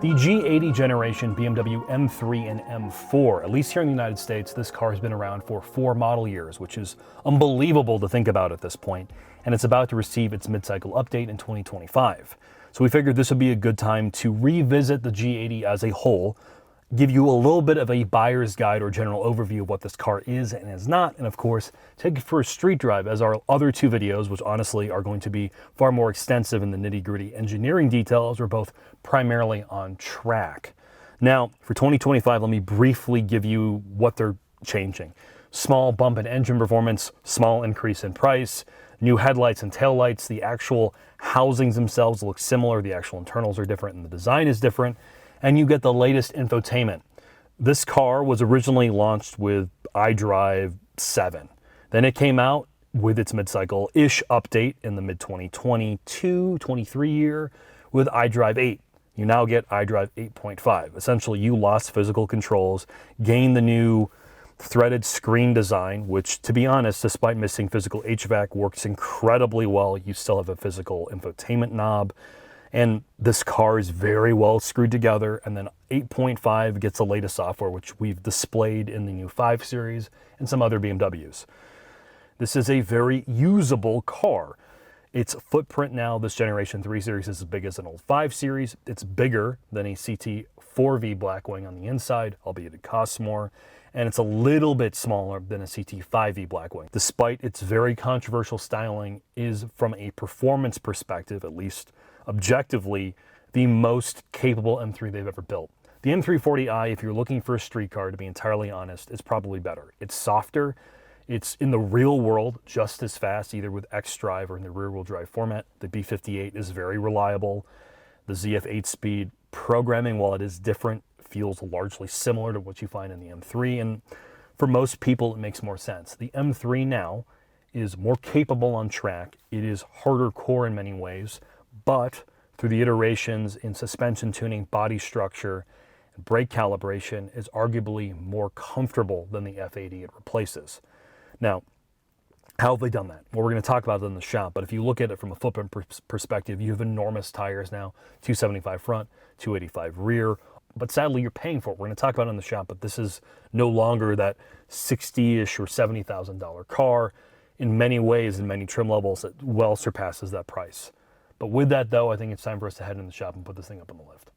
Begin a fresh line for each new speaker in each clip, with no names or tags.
The G80 generation BMW M3 and M4, at least here in the United States, this car has been around for 4 model years, which is unbelievable to think about at this point, and it's about to receive its mid-cycle update in 2025. So we figured this would be a good time to revisit the G80 as a whole, give you a little bit of a buyer's guide or general overview of what this car is and is not, and of course, take it for a street drive as our other 2 videos, which honestly are going to be far more extensive in the nitty-gritty engineering details, we're both primarily on track. Now, for 2025, let me briefly give you what they're changing. Small bump in engine performance, small increase in price, new headlights and taillights. The actual housings themselves look similar, the actual internals are different, and the design is different. And you get the latest infotainment. This car was originally launched with iDrive 7. Then it came out with its mid-cycle-ish update in the mid-2022-23 year with iDrive 8. You now get iDrive 8.5. Essentially, you lost physical controls, gained the new threaded screen design, which, to be honest, despite missing physical HVAC, works incredibly well. You still have a physical infotainment knob. And this car is very well screwed together. And then 8.5 gets the latest software, which we've displayed in the new 5 Series and some other BMWs. This is a very usable car. Its footprint now, this generation 3 Series, is as big as an old 5 Series. It's bigger than a CT4V Blackwing on the inside, albeit it costs more. And it's a little bit smaller than a CT5V Blackwing. Despite its very controversial styling, is from a performance perspective, at least objectively, the most capable M3 they've ever built. The M340i, if you're looking for a street car, to be entirely honest, is probably better. It's softer. It's in the real world just as fast, either with xDrive or in the rear-wheel drive format. The B58 is very reliable. The ZF 8-speed programming, while it is different, feels largely similar to what you find in the M3. And for most people, it makes more sense. The M3 now is more capable on track. It is harder core in many ways, but through the iterations in suspension tuning, body structure, and brake calibration, is arguably more comfortable than the F80 it replaces. Now, how have they done that? Well, we're going to talk about it in the shop, but if you look at it from a footprint perspective, you have enormous tires now, 275 front, 285 rear, but sadly you're paying for it. We're going to talk about it in the shop, but this is no longer that $60,000 or $70,000 car. In many ways, in many trim levels, it well surpasses that price. But with that, though, I think it's time for us to head in the shop and put this thing up on the lift.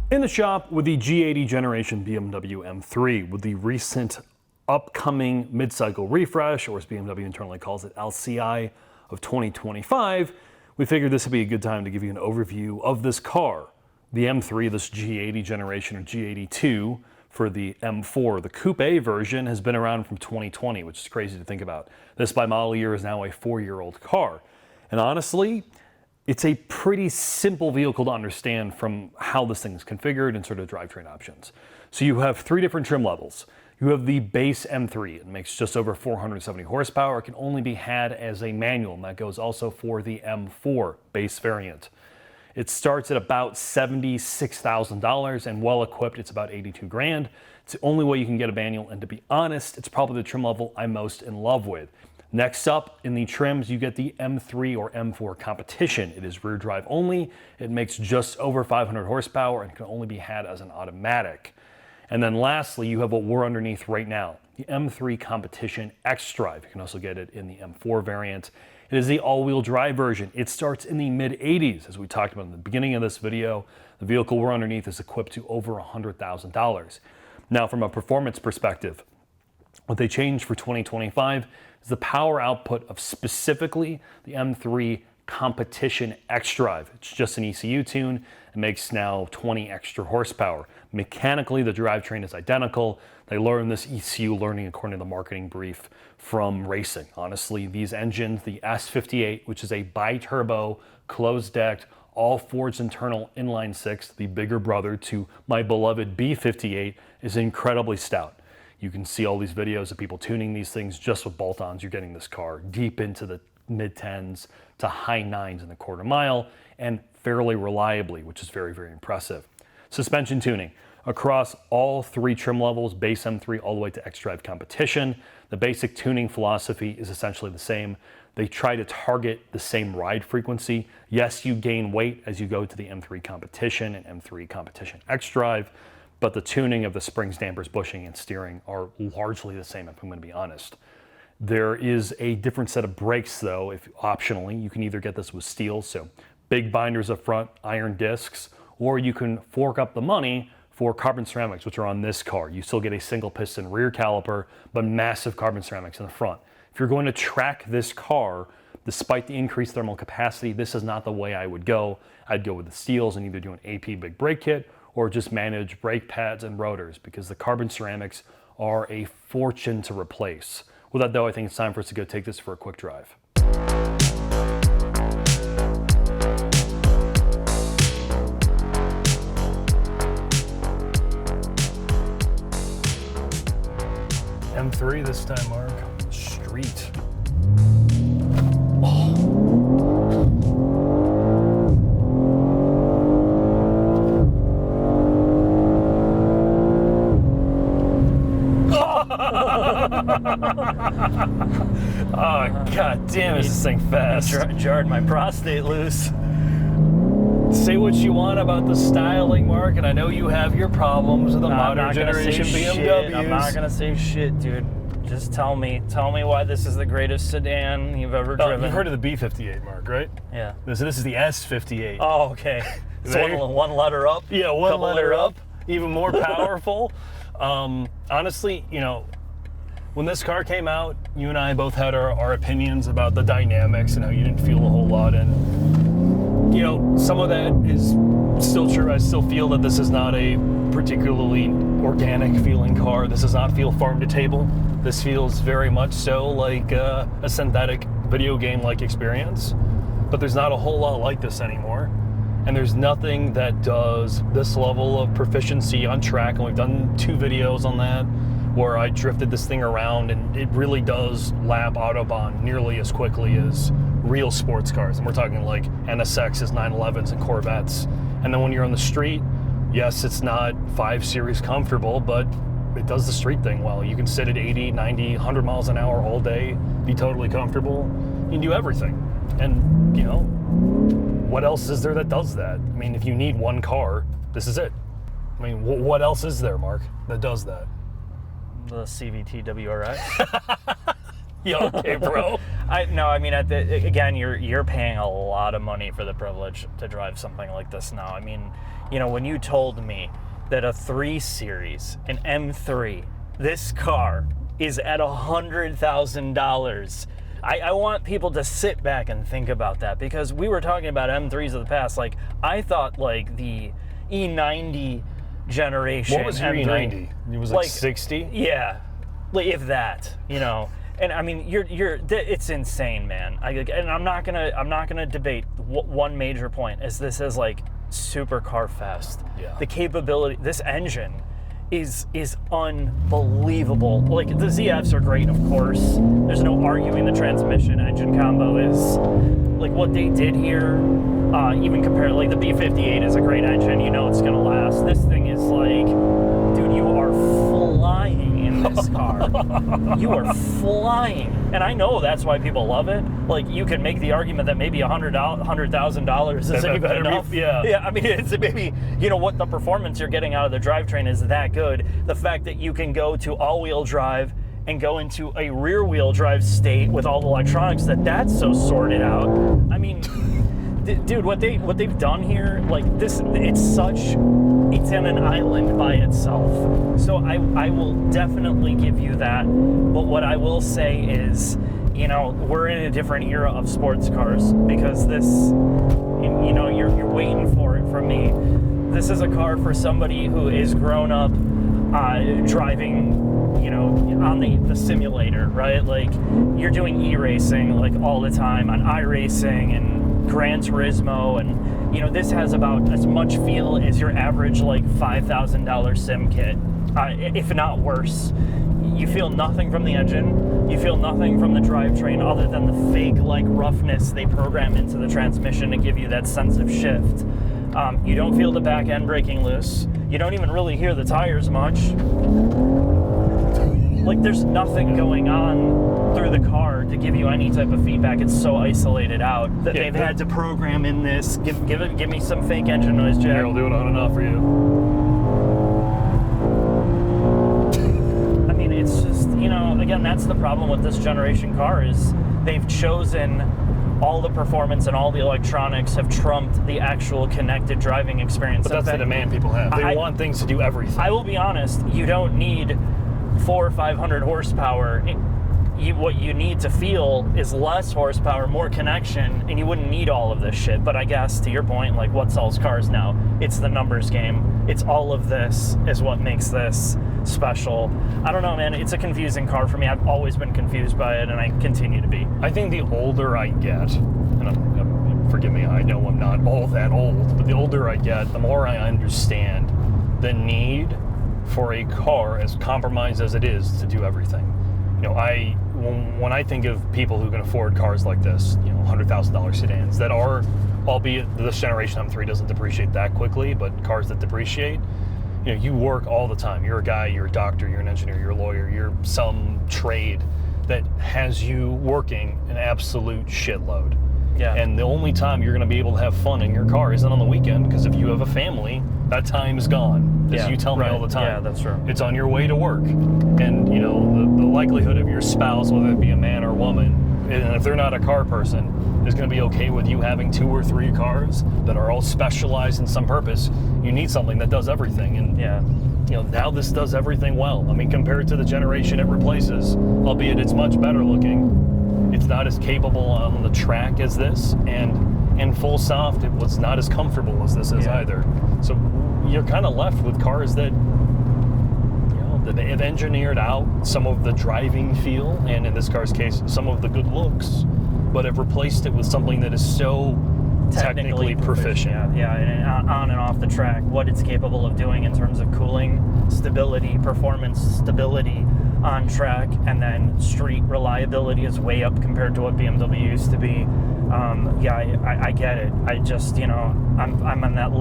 In the shop with the G80 generation BMW M3, with the recent upcoming mid-cycle refresh, or as BMW internally calls it, LCI of 2025, we figured this would be a good time to give you an overview of this car. The M3, this G80 generation, or G82, for the M4. The Coupe A version has been around from 2020, which is crazy to think about. This by model year is now a 4-year-old car. And honestly, it's a pretty simple vehicle to understand from how this thing is configured and sort of drivetrain options. So you have 3 different trim levels. You have the base M3. It makes just over 470 horsepower. It can only be had as a manual, and that goes also for the M4 base variant. It starts at about $76,000, and well equipped, it's about $82,000. It's the only way you can get a manual, and to be honest, it's probably the trim level I'm most in love with. Next up in the trims, you get the M3 or M4 Competition. It is rear drive only. It makes just over 500 horsepower and can only be had as an automatic. And then lastly, you have what we're underneath right now, the M3 Competition xDrive. You can also get it in the M4 variant. It is the all-wheel drive version. It starts in the mid-80s, as we talked about in the beginning of this video. The vehicle we're underneath is equipped to over $100,000. Now, from a performance perspective, what they changed for 2025 is the power output of specifically the M3 Competition xDrive. It's just an ECU tune. It makes now 20 extra horsepower. Mechanically, the drivetrain is identical. They learned this ECU learning according to the marketing brief from racing. Honestly, these engines, the S58, which is a bi-turbo, closed-decked, all-forged internal inline-6, the bigger brother to my beloved B58, is incredibly stout. You can see all these videos of people tuning these things just with bolt-ons. You're getting this car deep into the mid-10s to high 9s in the quarter mile, and fairly reliably, which is very, very impressive. Suspension tuning. Across all 3 trim levels, base M3 all the way to xDrive Competition, the basic tuning philosophy is essentially the same. They try to target the same ride frequency. Yes, you gain weight as you go to the M3 Competition and M3 Competition X-Drive, but the tuning of the springs, dampers, bushing, and steering are largely the same, if I'm going to be honest. There is a different set of brakes, though, if optionally. You can either get this with steel, so big binders up front, iron discs, or you can fork up the money for carbon ceramics, which are on this car. You still get a single piston rear caliper, but massive carbon ceramics in the front. If you're going to track this car, despite the increased thermal capacity, this is not the way I would go. I'd go with the steels and either do an AP big brake kit or just manage brake pads and rotors, because the carbon ceramics are a fortune to replace. With that though, I think it's time for us to go take this for a quick drive. M3 this time, Mark. Street. Oh, god damn, is this thing fast.
Jarred my prostate loose.
Say what you want about the styling, Mark, and I know you have your problems with the modern generation BMWs.
I'm not gonna say shit, dude. Just tell me why this is the greatest sedan you've ever driven.
You've heard of the B58, Mark, right?
Yeah.
This is the S58.
Oh, okay. So one letter up?
Yeah, one letter up. Even more powerful. Honestly, you know, when this car came out, you and I both had our opinions about the dynamics and how you didn't feel a whole lot. And, you know, some of that is still true. I still feel that this is not a particularly organic feeling car. This does not feel farm to table. This feels very much so like a synthetic video game-like experience. But there's not a whole lot like this anymore. And there's nothing that does this level of proficiency on track. And we've done 2 videos on that, where I drifted this thing around, and it really does lap Autobahn nearly as quickly as real sports cars. And we're talking like NSXs, 911s, and Corvettes. And then when you're on the street, yes, it's not 5 Series comfortable, but it does the street thing well. You can sit at 80, 90, 100 miles an hour all day, be totally comfortable. You can do everything. And, you know, what else is there that does that? I mean, if you need one car, this is it. I mean, what else is there, Mark, that does that?
The CVT WRX.
Yeah, okay, bro.
Again, you're paying a lot of money for the privilege to drive something like this now. I mean, you know, when you told me that a 3 Series, an M3, this car is at $100,000. I want people to sit back and think about that, because we were talking about M3s of the past. Like, I thought like the E90 generation.
What was your E90? It was like 60?
Yeah, like if that, you know. And I mean, it's insane, man. And I'm not gonna debate one major point, as this is like super car fast.
Yeah.
The capability, this engine is unbelievable. Like, the ZFs are great, of course. There's no arguing the transmission engine combo is like what they did here. Even compared, like the B58 is a great engine. You know it's gonna last. This thing is like, dude, you are flying in this car. You are flying. And I know that's why people love it. Like, you can make the argument that maybe $100,000 isn't even enough.
Yeah,
I mean, it's maybe, you know, what the performance you're getting out of the drivetrain is that good. The fact that you can go to all-wheel drive and go into a rear-wheel drive state with all the electronics, that's so sorted out. I mean, dude, what they've done here, like this, it's in an island by itself. So I will definitely give you that. But what I will say is, you know, we're in a different era of sports cars, because this, you know, you're waiting for it from me. This is a car for somebody who is grown up driving, you know, on the simulator, right? Like, you're doing e-racing like all the time on iRacing and Gran Turismo, and, you know, this has about as much feel as your average like $5,000 sim kit, if not worse. You feel nothing from the engine. You feel nothing from the drivetrain other than the fake like roughness they program into the transmission to give you that sense of shift. You don't feel the back end breaking loose. You don't even really hear the tires much. Like, there's nothing going on through the car to give you any type of feedback. It's so isolated out that they've had to program in this. Give me some fake engine noise, Jack.
Here, I'll do it on and off for you.
I mean, it's just, again, that's the problem with this generation car is they've chosen all the performance and all the electronics have trumped the actual connected driving experience.
But that's the demand people have. They want things to do everything.
I will be honest, you don't need 400 or 500 horsepower. What you need to feel is less horsepower, more connection, and you wouldn't need all of this shit. But I guess, to your point, like, what sells cars now? It's the numbers game. It's all of this is what makes this special. I don't know, man. It's a confusing car for me. I've always been confused by it, and I continue to be.
I think the older I get, and forgive me, I know I'm not all that old, but the older I get, the more I understand the need for a car, as compromised as it is, to do everything. When I think of people who can afford cars like this, $100,000 sedans that are, albeit this generation M3 doesn't depreciate that quickly, but cars that depreciate, you work all the time. You're a guy, you're a doctor, you're an engineer, you're a lawyer, you're some trade that has you working an absolute shitload.
Yeah.
And the only time you're going to be able to have fun in your car isn't on the weekend, because if you have a family, that time is gone. As you tell me all the time.
Yeah, that's true.
It's on your way to work. And, the likelihood of your spouse, whether it be a man or woman, and if they're not a car person, is going to be okay with you having 2 or 3 cars that are all specialized in some purpose. You need something that does everything. And now this does everything well. I mean, compared to the generation it replaces, albeit it's much better looking, it's not as capable on the track as this, and in full soft, it was not as comfortable as this is either. So you're kind of left with cars that, that they have engineered out some of the driving feel, and in this car's case, some of the good looks, but have replaced it with something that is so technically proficient.
Yeah, and on and off the track, what it's capable of doing in terms of cooling, stability, performance, stability on track, and then street reliability is way up compared to what BMW used to be. I get it. I just, I'm in that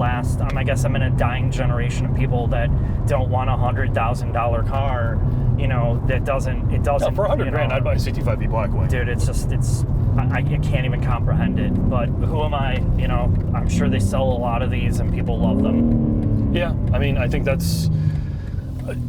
I guess I'm in a dying generation of people that don't want a $100,000 car, that doesn't.
No, for $100,000, I'd buy a 65B Blackwing.
Dude, I can't even comprehend it. But who am I? I'm sure they sell a lot of these and people love them.
Yeah, I mean, I think that's,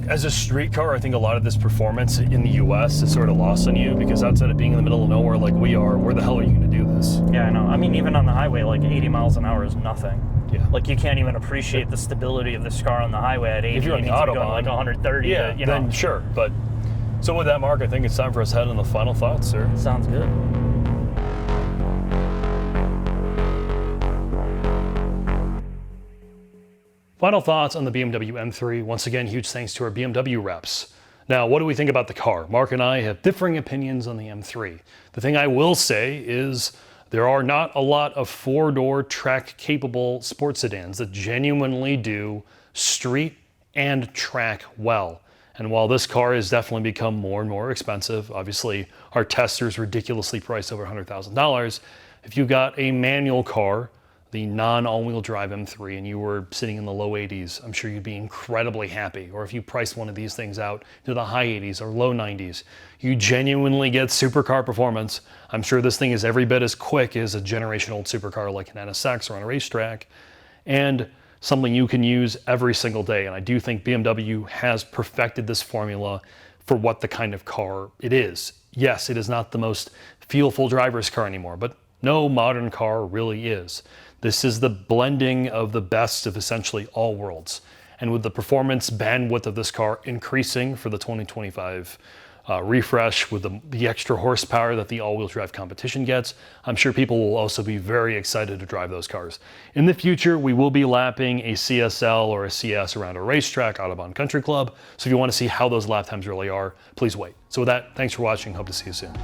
as a street car, I think a lot of this performance in the US is sort of lost on you, because outside of being in the middle of nowhere like we are, where the hell are you going to do this?
Yeah, I know. I mean, even on the highway, like 80 miles an hour is nothing.
Yeah.
Like, you can't even appreciate the stability of this car on the highway at 80.
If you're on the
Autobahn,
Autobahn,
like 130.
Then sure. But so with that, Mark, I think it's time for us to head on the final thoughts, sir.
Sounds good.
Final thoughts on the BMW M3. Once again, huge thanks to our BMW reps. Now, what do we think about the car? Mark and I have differing opinions on the M3. The thing I will say is there are not a lot of 4-door track-capable sports sedans that genuinely do street and track well. And while this car has definitely become more and more expensive, obviously our tester's ridiculously priced over $100,000, if you got a manual car, the non-all-wheel drive M3, and you were sitting in the low 80s, I'm sure you'd be incredibly happy. Or if you priced one of these things out to the high 80s or low 90s, you genuinely get supercar performance. I'm sure this thing is every bit as quick as a generation-old supercar like an NSX or on a racetrack, and something you can use every single day. And I do think BMW has perfected this formula for what the kind of car it is. Yes, it is not the most feel-full driver's car anymore, but no modern car really is. This is the blending of the best of essentially all worlds. And with the performance bandwidth of this car increasing for the 2025 refresh, with the extra horsepower that the all-wheel drive competition gets, I'm sure people will also be very excited to drive those cars. In the future, we will be lapping a CSL or a CS around a racetrack, Autobahn Country Club. So if you want to see how those lap times really are, please wait. So with that, thanks for watching. Hope to see you soon.